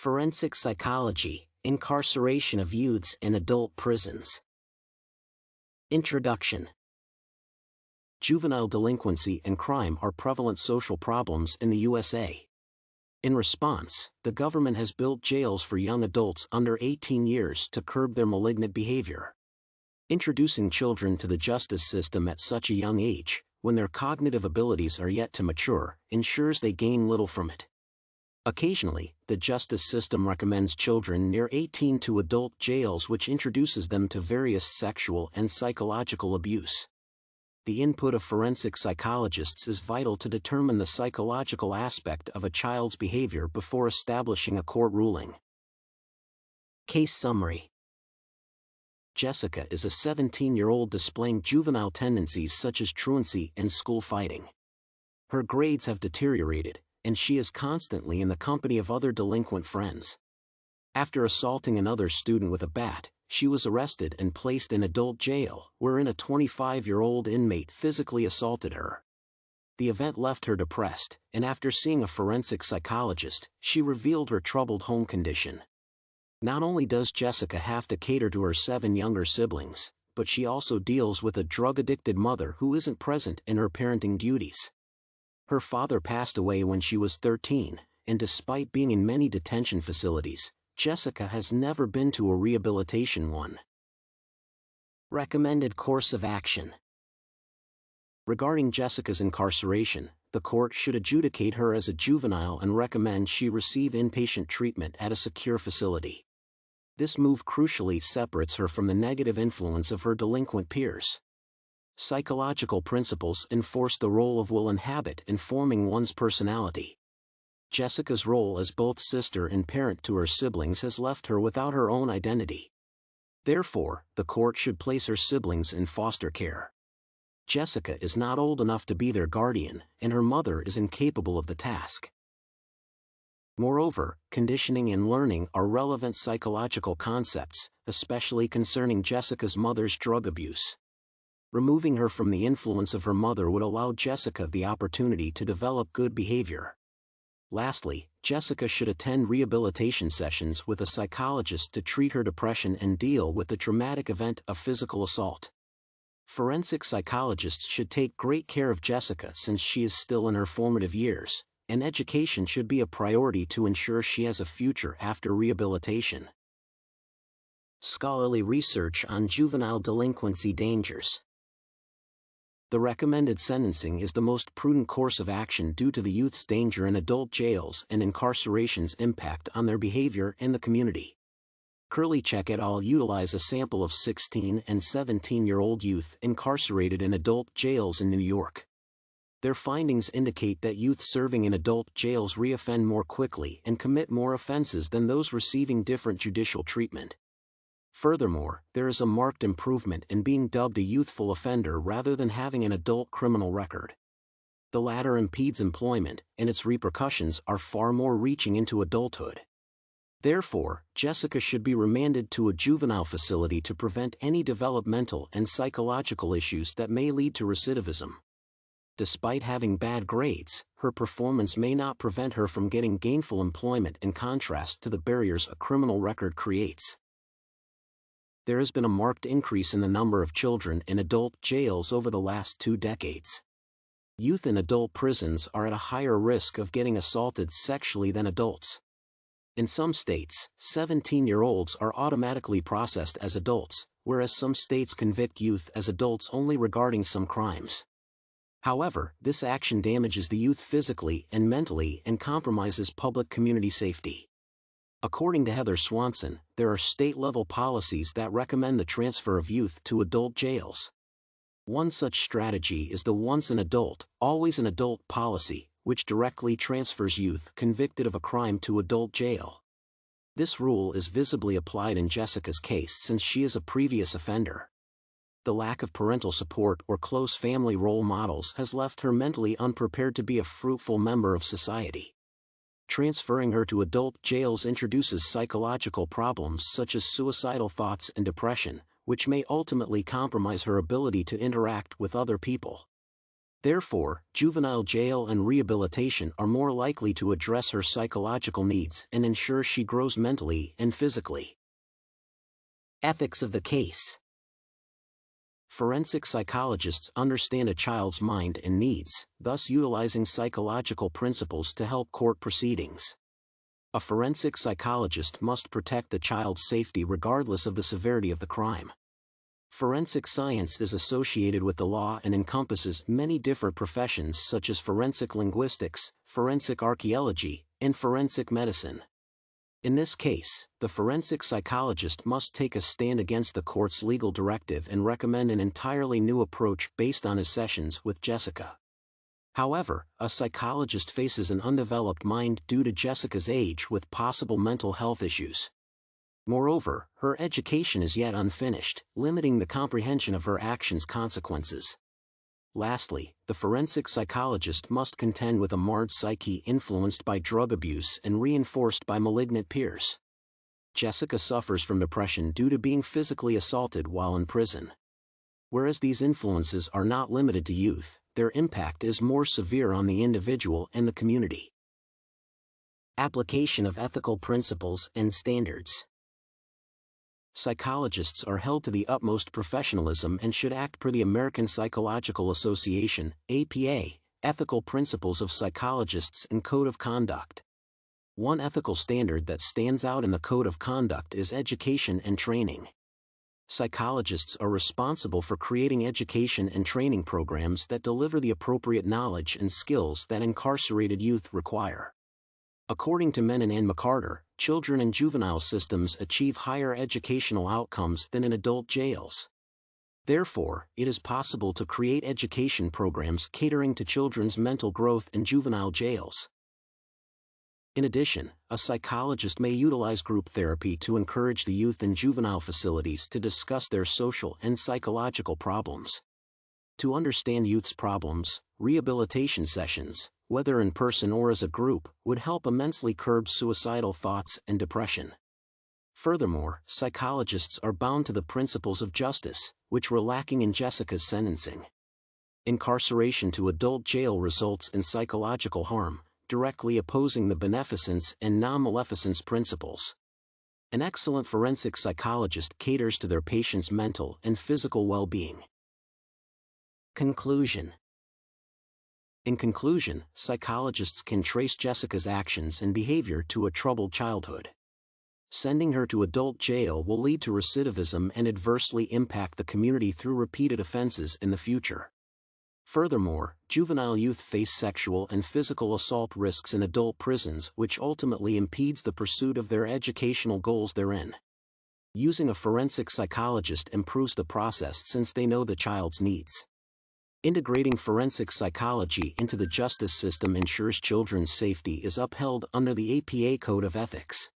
Forensic Psychology, Incarceration of Youths in Adult Prisons. Introduction. Juvenile delinquency and crime are prevalent social problems in the USA. In response, the government has built jails for young adults under 18 years to curb their malignant behavior. Introducing children to the justice system at such a young age, when their cognitive abilities are yet to mature, ensures they gain little from it. Occasionally, the justice system recommends children near 18 to adult jails, which introduces them to various sexual and psychological abuse. The input of forensic psychologists is vital to determine the psychological aspect of a child's behavior before establishing a court ruling. Case summary. Jessica is a 17-year-old displaying juvenile tendencies such as truancy and school fighting. Her grades have deteriorated, and she is constantly in the company of other delinquent friends. After assaulting another student with a bat, she was arrested and placed in adult jail, wherein a 25-year-old inmate physically assaulted her. The event left her depressed, and after seeing a forensic psychologist, she revealed her troubled home condition. Not only does Jessica have to cater to her 7 younger siblings, but she also deals with a drug-addicted mother who isn't present in her parenting duties. Her father passed away when she was 13, and despite being in many detention facilities, Jessica has never been to a rehabilitation one. Recommended course of action. Regarding Jessica's incarceration, the court should adjudicate her as a juvenile and recommend she receive inpatient treatment at a secure facility. This move crucially separates her from the negative influence of her delinquent peers. Psychological principles enforce the role of will and habit in forming one's personality. Jessica's role as both sister and parent to her siblings has left her without her own identity. Therefore, the court should place her siblings in foster care. Jessica is not old enough to be their guardian, and her mother is incapable of the task. Moreover, conditioning and learning are relevant psychological concepts, especially concerning Jessica's mother's drug abuse. Removing her from the influence of her mother would allow Jessica the opportunity to develop good behavior. Lastly, Jessica should attend rehabilitation sessions with a psychologist to treat her depression and deal with the traumatic event of physical assault. Forensic psychologists should take great care of Jessica since she is still in her formative years, and education should be a priority to ensure she has a future after rehabilitation. Scholarly research on juvenile delinquency dangers. The recommended sentencing is the most prudent course of action due to the youth's danger in adult jails and incarceration's impact on their behavior in the community. Kurlychek et al. Utilize a sample of 16 and 17-year-old youth incarcerated in adult jails in New York. Their findings indicate that youth serving in adult jails reoffend more quickly and commit more offenses than those receiving different judicial treatment. Furthermore, there is a marked improvement in being dubbed a youthful offender rather than having an adult criminal record. The latter impedes employment, and its repercussions are far more reaching into adulthood. Therefore, Jessica should be remanded to a juvenile facility to prevent any developmental and psychological issues that may lead to recidivism. Despite having bad grades, her performance may not prevent her from getting gainful employment in contrast to the barriers a criminal record creates. There has been a marked increase in the number of children in adult jails over the last 2 decades. Youth in adult prisons are at a higher risk of getting assaulted sexually than adults. In some states, 17-year-olds are automatically processed as adults, whereas some states convict youth as adults only regarding some crimes. However, this action damages the youth physically and mentally and compromises public community safety. According to Heather Swanson, there are state-level policies that recommend the transfer of youth to adult jails. One such strategy is the once an adult, always an adult policy, which directly transfers youth convicted of a crime to adult jail. This rule is visibly applied in Jessica's case since she is a previous offender. The lack of parental support or close family role models has left her mentally unprepared to be a fruitful member of society. Transferring her to adult jails introduces psychological problems such as suicidal thoughts and depression, which may ultimately compromise her ability to interact with other people. Therefore, juvenile jail and rehabilitation are more likely to address her psychological needs and ensure she grows mentally and physically. Ethics of the case. Forensic psychologists understand a child's mind and needs, thus utilizing psychological principles to help court proceedings. A forensic psychologist must protect the child's safety regardless of the severity of the crime. Forensic science is associated with the law and encompasses many different professions such as forensic linguistics, forensic archaeology, and forensic medicine. In this case, the forensic psychologist must take a stand against the court's legal directive and recommend an entirely new approach based on his sessions with Jessica. However, a psychologist faces an undeveloped mind due to Jessica's age with possible mental health issues. Moreover, her education is yet unfinished, limiting the comprehension of her actions' consequences. Lastly, the forensic psychologist must contend with a marred psyche influenced by drug abuse and reinforced by malignant peers. Jessica suffers from depression due to being physically assaulted while in prison. Whereas these influences are not limited to youth, their impact is more severe on the individual and the community. Application of ethical principles and standards. Psychologists are held to the utmost professionalism and should act per the American Psychological Association, APA, Ethical Principles of Psychologists and Code of Conduct. One ethical standard that stands out in the Code of Conduct is education and training. Psychologists are responsible for creating education and training programs that deliver the appropriate knowledge and skills that incarcerated youth require. According to Menon and McCarter, children in juvenile systems achieve higher educational outcomes than in adult jails. Therefore, it is possible to create education programs catering to children's mental growth in juvenile jails. In addition, a psychologist may utilize group therapy to encourage the youth in juvenile facilities to discuss their social and psychological problems. To understand youth's problems, rehabilitation sessions, whether in person or as a group, would help immensely curb suicidal thoughts and depression. Furthermore, psychologists are bound to the principles of justice, which were lacking in Jessica's sentencing. Incarceration to adult jail results in psychological harm, directly opposing the beneficence and non-maleficence principles. An excellent forensic psychologist caters to their patient's mental and physical well-being. Conclusion. In conclusion, psychologists can trace Jessica's actions and behavior to a troubled childhood. Sending her to adult jail will lead to recidivism and adversely impact the community through repeated offenses in the future. Furthermore, juvenile youth face sexual and physical assault risks in adult prisons, which ultimately impedes the pursuit of their educational goals therein. Using a forensic psychologist improves the process since they know the child's needs. Integrating forensic psychology into the justice system ensures children's safety is upheld under the APA Code of Ethics.